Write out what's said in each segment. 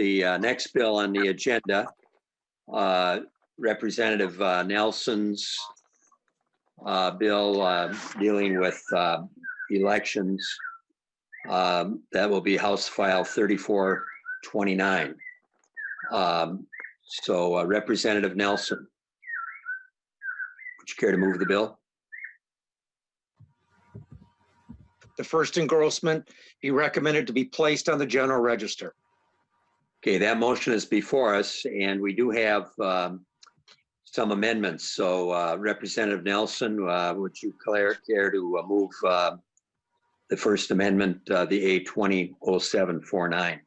the next bill on the agenda, Representative Nelson's bill dealing with elections. That will be House File 3429. Representative Nelson, would you care to move the bill? The first engrossment be recommended to be placed on the general register. Okay, that motion is before us, and we do have some amendments. So Representative Nelson, would you care to move the first amendment, the A20-0749?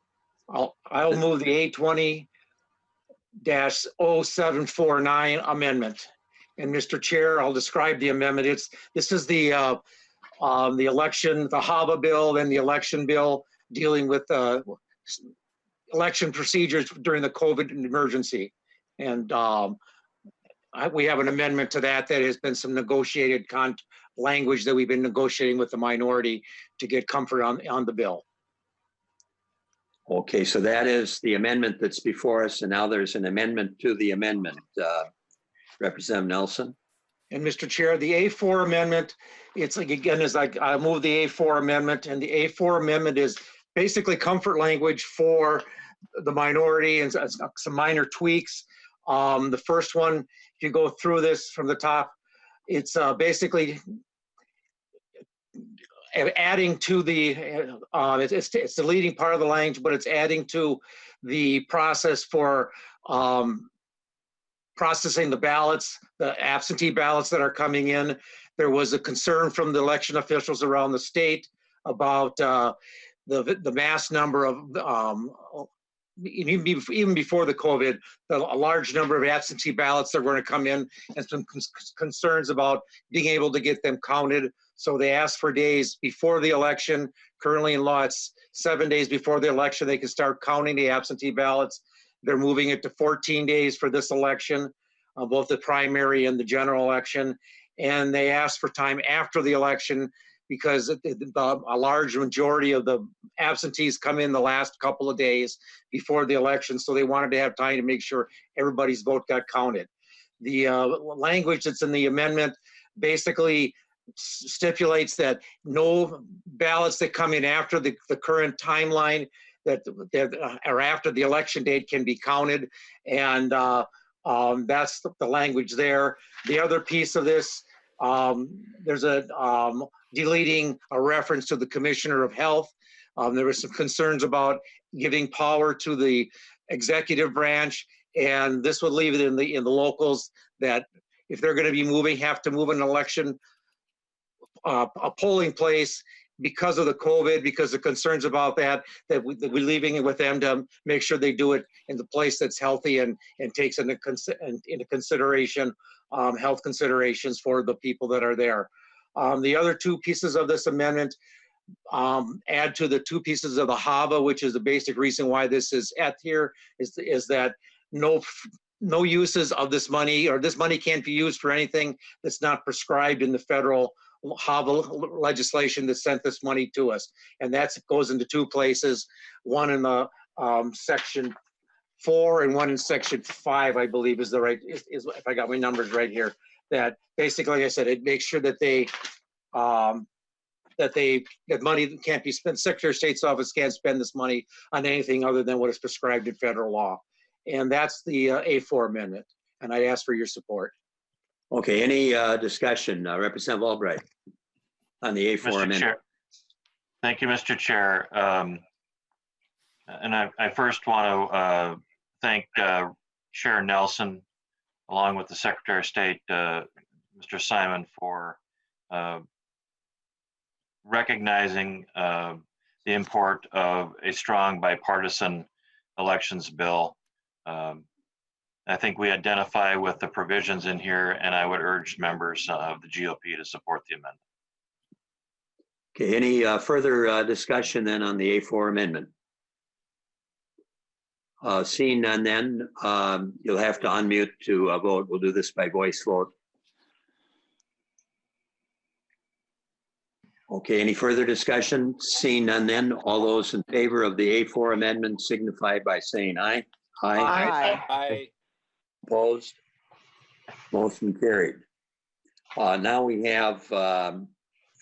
I'll move the A20-0749 amendment. And Mr. Chair, I'll describe the amendment. This is the election, the HAVA bill, and the election bill dealing with election procedures during the COVID emergency. And we have an amendment to that has been some negotiated language that we've been negotiating with the minority to get comfort on the bill. Okay, so that is the amendment that's before us, and now there's an amendment to the amendment. Representative Nelson. And Mr. Chair, the A4 amendment, it's like, again, is like I move the A4 amendment, and the A4 amendment is basically comfort language for the minority and some minor tweaks. The first one, if you go through this from the top, it's basically adding to the, it's the leading part of the language, but it's adding to the process for processing the ballots, the absentee ballots that are coming in. There was a concern from the election officials around the state about the mass number of, even before the COVID, a large number of absentee ballots that were going to come in, and some concerns about being able to get them counted. So they asked for days before the election. Currently in law, it's 7 days before the election, they can start counting the absentee ballots. They're moving it to 14 days for this election, both the primary and the general election. And they asked for time after the election because a large majority of the absentees come in the last couple of days before the election. So they wanted to have time to make sure everybody's vote got counted. The language that's in the amendment basically stipulates that no ballots that come in after the current timeline that are after the election date can be counted. And that's the language there. The other piece of this, there's a deleting a reference to the Commissioner of Health. There were some concerns about giving power to the executive branch, and this would leave it in the locals that if they're going to be have to move an election, a polling place because of the COVID, because of concerns about that we're leaving it with them to make sure they do it in the place that's healthy and takes into consideration health considerations for the people that are there. The other two pieces of this amendment add to the two pieces of the HAVA, which is the basic reason why this is at here, is that no uses of this money, or this money can't be used for anything that's not prescribed in the federal HAVA legislation that sent this money to us. And that goes into two places, one in the section 4 and one in section 5, I believe is the right, is if I got my numbers right here, that basically, like I said, it makes sure that that money can't be spent. Secretary of State's office can't spend this money on anything other than what is prescribed in federal law. And that's the A4 amendment. And I ask for your support. Okay, any discussion? Representative Albright on the A4 amendment. Chair. Thank you, Mr. Chair. And I first want to thank Chair Nelson, along with the Secretary of State, Mr. Simon, for recognizing the import of a strong bipartisan elections bill. I think we identify with the provisions in here, and I would urge members of the GOP to support the amendment. Okay, any further discussion then on the A4 amendment? Seeing none then, you'll have to unmute to vote. We'll do this by voice vote. Okay, any further discussion? Seeing none then, all those in favor of the A4 amendment signify by saying aye. Aye. Opposed? Motion carried. Now we have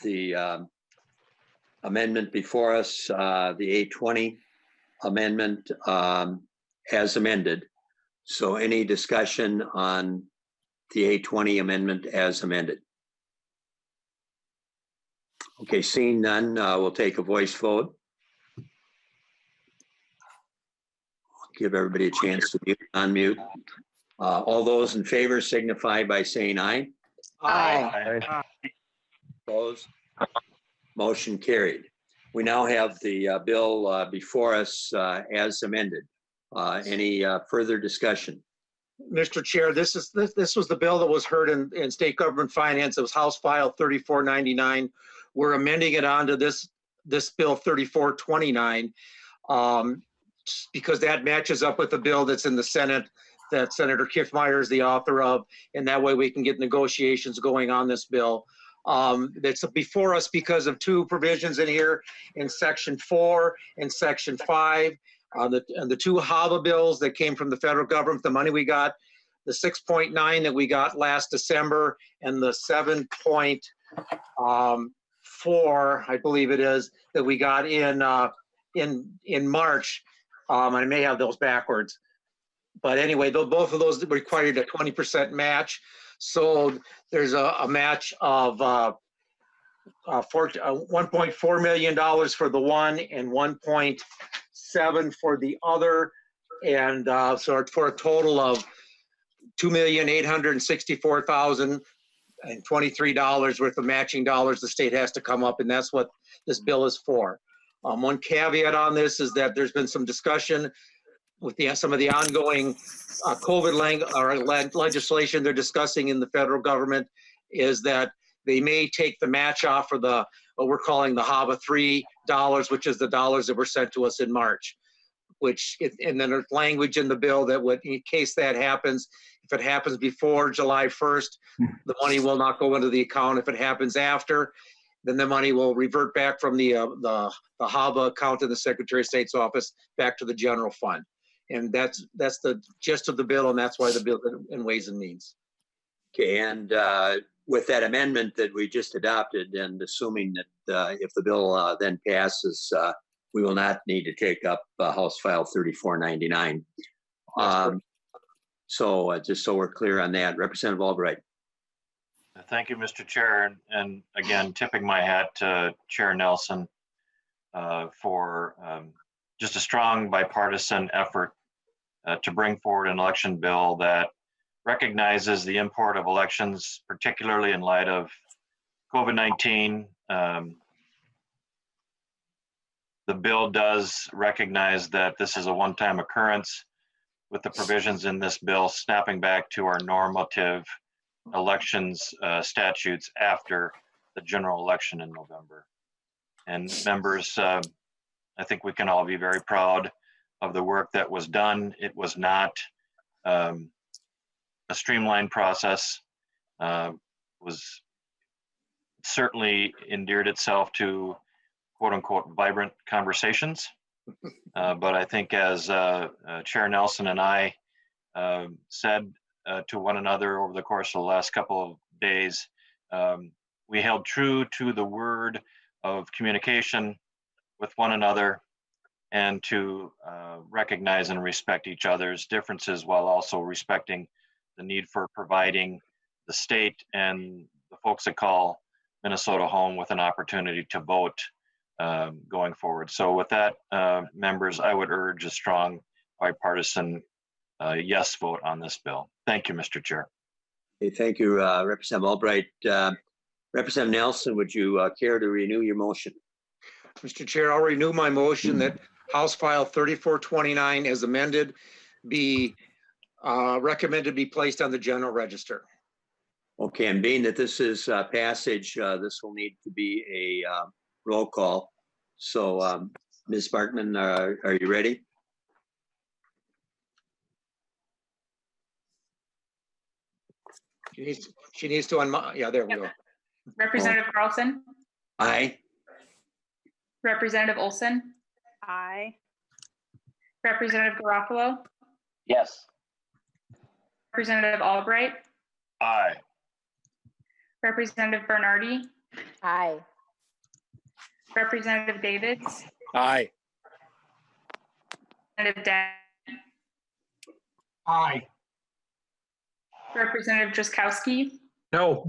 the amendment before us, the A20 amendment as amended. So any discussion on the A20 amendment as amended? Okay, seeing none, we'll take a voice vote. Give everybody a chance to unmute. All those in favor signify by saying aye. Aye. Opposed? Motion carried. We now have the bill before us as amended. Any further discussion? Mr. Chair, this was the bill that was heard in State Government Finance. It was House File 3499. We're amending it onto this bill 3429 because that matches up with the bill that's in the Senate that Senator Kiffmeyer is the author of, and that way we can get negotiations going on this bill. That's before us because of two provisions in here in Section 4 and Section 5. The two HAVA bills that came from the federal government, the money we got, the 6.9 that we got last December, and the 7.4, I believe it is, that we got in March. I may have those backwards, but anyway, both of those required a 20% match. So there's a match of $1.4 million for the one and 1.7 for the other, and so for a total of $2,864,023 worth of matching dollars the state has to come up, and that's what this bill is for. One caveat on this is that there's been some discussion with some of the ongoing COVID legislation they're discussing in the federal government, is that they may take the match off for what we're calling the HAVA $3, which is the dollars that were sent to us in March. And then there's language in the bill that would, in case that happens, if it happens before July 1st, the money will not go into the account. If it happens after, then the money will revert back from the HAVA account in the Secretary of State's office back to the general fund. And that's the gist of the bill, and that's why the bill in Ways and Means. Okay, and with that amendment that we just adopted, and assuming that if the bill then passes, we will not need to take up House File 3499. So just so we're clear on that, Representative Albright. Thank you, Mr. Chair. And again, tipping my hat to Chair Nelson for just a strong bipartisan effort to bring forward an election bill that recognizes the import of elections, particularly in light of COVID-19. The bill does recognize that this is a one-time occurrence, with the provisions in this bill snapping back to our normative elections statutes after the general election in November. And members, I think we can all be very proud of the work that was done. It was not a streamlined process. Was certainly endeared itself to quote unquote vibrant conversations. But I think as Chair Nelson and I said to one another over the course of the last couple of days, we held true to the word of communication with one another and to recognize and respect each other's differences while also respecting the need for providing the state and the folks that call Minnesota home with an opportunity to vote going forward. So with that, members, I would urge a strong bipartisan yes vote on this bill. Thank you, Mr. Chair. Okay, thank you, Representative Albright. Representative Nelson, would you care to renew your motion? Mr. Chair, I'll renew my motion that House File 3429 as amended be recommended be placed on the general register. Okay, and being that this is passage, this will need to be a roll call. So Ms. Bartman, are you ready? She needs to unmute. Yeah, there we go. Representative Carlson? Aye. Representative Olson, Aye. Representative Garofalo, Yes. Representative Albright, Aye. Representative Bernardi, Aye. Representative Davids, Aye. Representative Dag, Aye. Representative Drazkowski, No.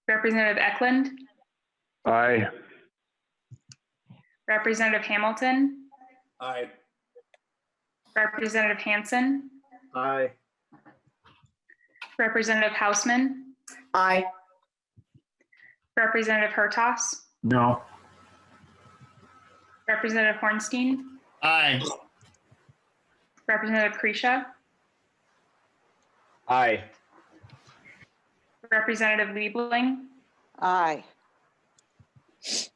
Representative Eklund, Aye. Representative Hamilton, Aye. Representative Hansen, Aye. Representative Hausman, Aye. Representative Hertas, No. Representative Hornstein, Aye. Representative Krisha, Aye. Representative Liebling, Aye.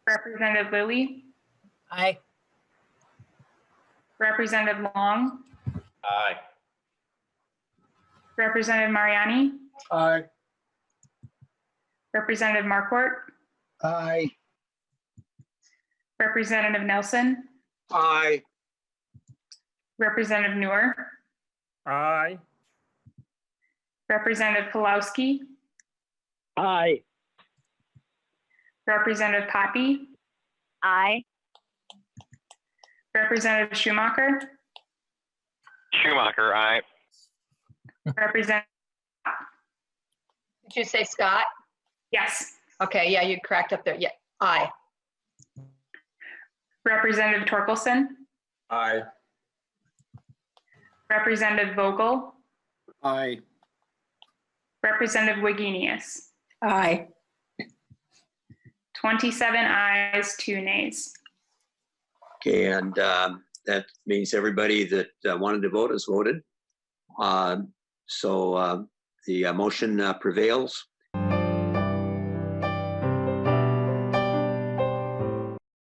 Representative Lilly, Aye. Representative Long, Aye. Representative Mariani, Aye. Representative Marquardt, Aye. Representative Nelson, Aye. Representative Newer, Aye. Representative Pulowski, Aye. Representative Poppy, Aye. Representative Schumacher, Schumacher, aye. Representative, Did you say Scott? yes, Okay, yeah, you cracked up there. Yeah, aye. Representative Torkelson, Aye. Representative Vogel, Aye. Representative Wagenius. Aye. 27 ayes, 2 nays. Okay, and that means everybody that wanted to vote has voted. So the motion prevails.